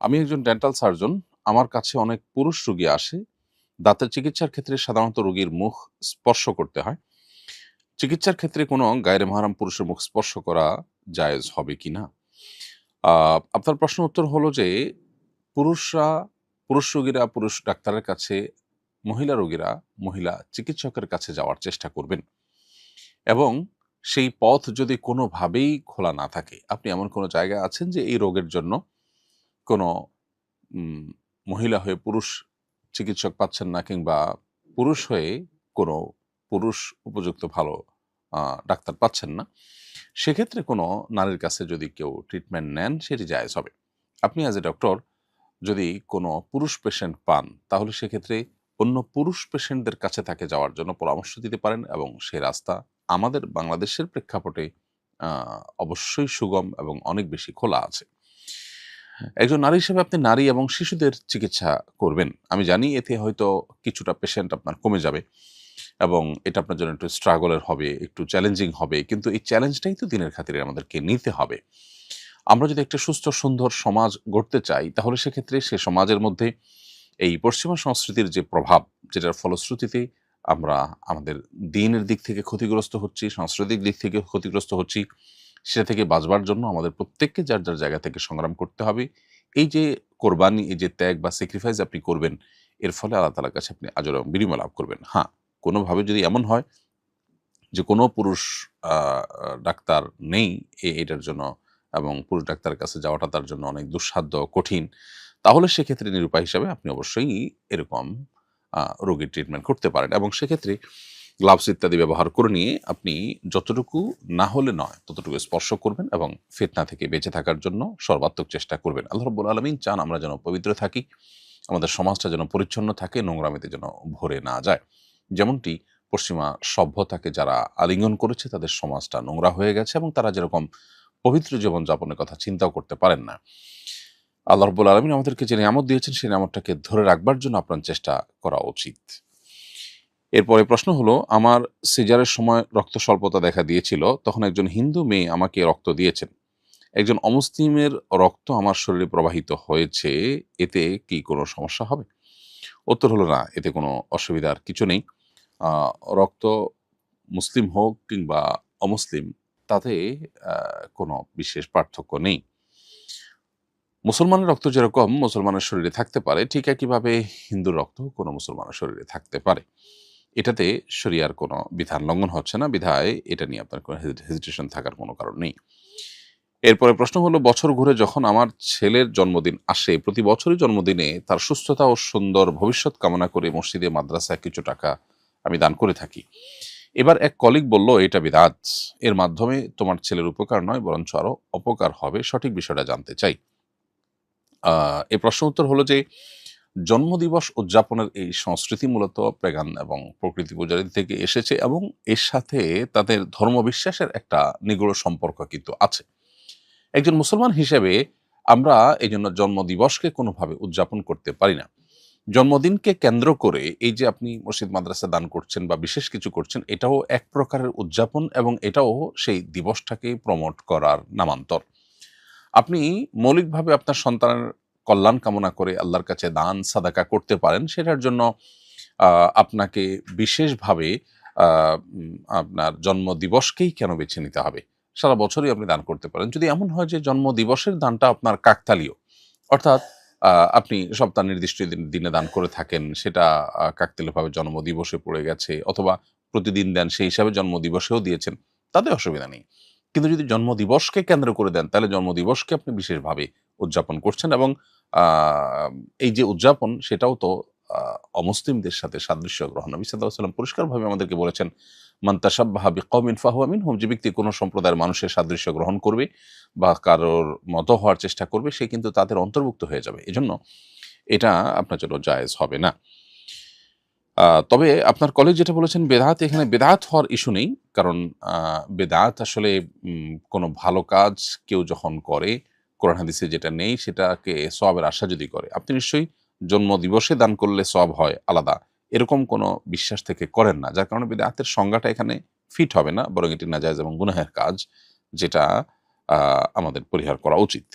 আমি একজন dental surgeon. আমার কাছে অনেক পুরুষ রোগী আসে। দাঁতের চিকিৎসার ক্ষেত্রে সাধারণত রোগীর মুখ স্পর্শ করতে হয়। চিকিৎসার ক্ষেত্রে কোনো গায়রে মাহরাম পুরুষের মুখ স্পর্শ করা জায়েজ হবে কিনা? আ আপনার প্রশ্নের উত্তর হলো যে, পুরুষরা পুরুষ রোগীরা পুরুষ ডাক্তারের কাছে, মহিলা রোগীরা মহিলা চিকিৎসকের কাছে যাওয়ার চেষ্টা করবেন এবং সেই পথ যদি কোনোভাবেই খোলা না থাকে, আপনি এমন কোনো জায়গায় আছেন যে এই রোগের জন্য কোনো উম মহিলা হয়ে পুরুষ চিকিৎসক পাচ্ছেন না কিংবা পুরুষ হয়ে কোনো পুরুষ উপযুক্ত ভালো আ ডাক্তার পাচ্ছেন না। সেক্ষেত্রে কোনো নারীর কাছে যদি কেউ ট্রিটমেন্ট নেন সেটি জায়েজ হবে। আপনি অ্যাজ এ ডক্টর যদি কোনো পুরুষ পেশেন্ট পান তাহলে সেক্ষেত্রে অন্য পুরুষ পেশেন্টদের কাছে তাকে যাওয়ার জন্য পরামর্শ দিতে পারেন এবং সে রাস্তা আমাদের বাংলাদেশের প্রেক্ষাপটে আ অবশ্যই সুগম এবং অনেক বেশি খোলা আছে। একজন নারী হিসেবে আপনি নারী এবং শিশুদের চিকিৎসা করবেন। আমি জানি এতে হয়তো কিছুটা পেশেন্ট আপনার কমে যাবে এবং এটা আপনার জন্য একটু স্ট্রাগল এর হবে, একটু চ্যালেঞ্জিং হবে। কিন্তু এই চ্যালেঞ্জটাই তো দিনের খাতিরে আমাদেরকে নিতে হবে। আমরা যদি একটা সুস্থ সুন্দর সমাজ গড়তে চাই, তাহলে সেক্ষেত্রে সে সমাজের মধ্যে এই পশ্চিমা সংস্কৃতির যে প্রভাব, যেটার ফলশ্রুতিতে আমরা আমাদের দিনের দিক থেকে ক্ষতিগ্রস্ত হচ্ছি, সাংস্কৃতিক দিক থেকে ক্ষতিগ্রস্ত হচ্ছি, সেটা থেকে বাঁচবার জন্য আমাদের প্রত্যেককে যার, যার জায়গা থেকে সংগ্রাম করতে হবে। এই যে কোরবানি, এই যে ত্যাগ বা স্যাক্রিফাইস আপনি করবেন, এর ফলে আল্লাহ তাআলার কাছে আপনি আজর এবং বিনিময় লাভ করবেন। হ্যাঁ, কোনোভাবে যদি এমন হয় যে কোনো পুরুষ আ আ ডাক্তার নেই এটার জন্য এবং পুরুষ ডাক্তারের কাছে যাওয়াটা তার জন্য অনেক দুঃসাধ্য, কঠিন। তাহলে সেক্ষেত্রে নিরুপায় হিসাবে আপনি অবশ্যই এরকম রোগীর ট্রিটমেন্ট করতে পারেন এবং সেক্ষেত্রে গ্লাভস ইত্যাদি ব্যবহার করে নিয়ে আপনি যতটুকু না হলে নয়, ততটুকু স্পর্শ করবেন এবং ফিতনা থেকে বেঁচে থাকার জন্য সর্বাত্মক চেষ্টা করবেন। আল্লাহ রাব্বুল আলামিন চান আমরা যেন পবিত্র থাকি, আমাদের সমাজটা যেন পরিচ্ছন্ন থাকে, নোংরামিতে যেন ভরে না যায়। যেমনটি পশ্চিমা সভ্যতাকে যারা আলিঙ্গন করেছে তাদের সমাজটা নোংরা হয়ে গেছে এবং তারা যেরকম পবিত্র জীবনযাপনের কথা চিন্তাও করতে পারেন না। আল্লাহ রাব্বুল আলামিন আমাদেরকে যে নিয়ামত দিয়েছেন সেই নিয়ামতটাকে ধরে রাখবার জন্য আপনার চেষ্টা করা উচিত। এরপরে প্রশ্ন হলো, আমার সিজারের সময় রক্ত স্বল্পতা দেখা দিয়েছিল। তখন একজন হিন্দু মেয়ে আমাকে রক্ত দিয়েছেন। একজন অমুসলিমের রক্ত আমার শরীরে প্রবাহিত হয়েছে। এতে কি কোনো সমস্যা হবে? উত্তর হলো না, এতে কোনো অসুবিধার কিছু নেই। আ রক্ত মুসলিম হোক কিংবা অমুসলিম তাতে আ কোনো বিশেষ পার্থক্য নেই। মুসলমানের রক্ত যেরকম মুসলমানের শরীরে থাকতে পারে, ঠিক একইভাবে হিন্দুর রক্ত কোনো মুসলমানের শরীরে থাকতে পারে। এটাতে শরিয়ার কোনো বিধান লঙ্ঘন হচ্ছে না, বিধায় এটা নিয়ে আপনার কোনো হেজিটেশন থাকার কোনো কারণ নেই। এরপরে প্রশ্ন হলো, বছর ঘুরে যখন আমার ছেলের জন্মদিন আসে, প্রতি বছরই জন্মদিনে তার সুস্থতা ও সুন্দর ভবিষ্যৎ কামনা করে মসজিদে মাদ্রাসায় কিছু টাকা আমি দান করে থাকি। এবার এক কলিগ বলল এটা বিদআত। এর মাধ্যমে তোমার ছেলের উপকার নয় বরঞ্চ আরো অপকার হবে। সঠিক বিষয়টা জানতে চাই। আ এই প্রশ্নের উত্তর হলো যে, জন্মদিবস উদযাপনের এই সংস্কৃতি মূলত পেগান এবং প্রকৃতি পূজারী থেকে এসেছে এবং এর সাথে তাদের ধর্মবিশ্বাসের একটা নিগূঢ় সম্পর্ক কিন্তু আছে। একজন মুসলমান হিসেবে আমরা এজন্য জন্মদিবসকে কোনোভাবে উদযাপন করতে পারি না। জন্মদিনকে কেন্দ্র করে এই যে আপনি মসজিদ মাদ্রাসা দান করছেন বা বিশেষ কিছু করছেন, এটাও এক প্রকারের উদযাপন এবং এটাও সেই দিবসটাকে প্রমোট করার নামান্তর। আপনি মৌলিকভাবে আপনার সন্তানের কল্যাণ কামনা করে আল্লাহর কাছে দান সাদাকা করতে পারেন। সেটার জন্য আ আপনাকে বিশেষভাবে আ আপনার জন্মদিবসকেই কেন বেছে নিতে হবে? সারা বছরই আপনি দান করতে পারেন। যদি এমন হয় যে জন্মদিবসের দানটা আপনার কাকতালীয়, অর্থাৎ আ আপনি সপ্তাহ নির্দিষ্ট দিনে দান করে থাকেন, সেটা কাকতালীয়ভাবে জন্মদিবসে পড়ে গেছে অথবা প্রতিদিন দেন সেই হিসাবে জন্মদিবসেও দিয়েছেন, তাতে অসুবিধা নেই। কিন্তু যদি জন্মদিবসকে কেন্দ্র করে দেন, তাহলে জন্মদিবসকে আপনি বিশেষভাবে উদযাপন করছেন এবং আ এই যে উদযাপন সেটাও তো আ অমুসলিমদের সাথে সাদৃশ্য গ্রহণ। নবী সাল্লাল্লাহু আলাইহি ওয়াসাল্লাম পরিষ্কারভাবে আমাদেরকে বলেছেন, "মান তাশাব্বাহা বিকওমিন ফাহুয়া মিনহুম", যে ব্যক্তি কোনো সম্প্রদায়ের মানুষের সাদৃশ্য গ্রহণ করবে বা কারোর মতো হওয়ার চেষ্টা করবে, সে কিন্তু তাদের অন্তর্ভুক্ত হয়ে যাবে। এজন্য এটা আপনার জন্য জায়েজ হবে না। তবে আপনার কলিগ যেটা বলেছেন বেদাত, এখানে বেদাত হওয়ার ইস্যু নেই। কারণ আ বেদাত আসলে কোনো ভালো কাজ কেউ যখন করে, কোরআন হাদিসে যেটা নেই সেটাকে সওয়াবের আশা যদি করে, আপনি নিশ্চয়ই জন্মদিবসে দান করলে সওয়াব হয় আলাদা, এরকম কোনো বিশ্বাস থেকে করেন না। যার কারণে বেদাতের সংজ্ঞাটা এখানে ফিট হবে না। বরং এটি নাজায়েজ এবং গুনাহের কাজ, যেটা আ আমাদের পরিহার করা উচিত।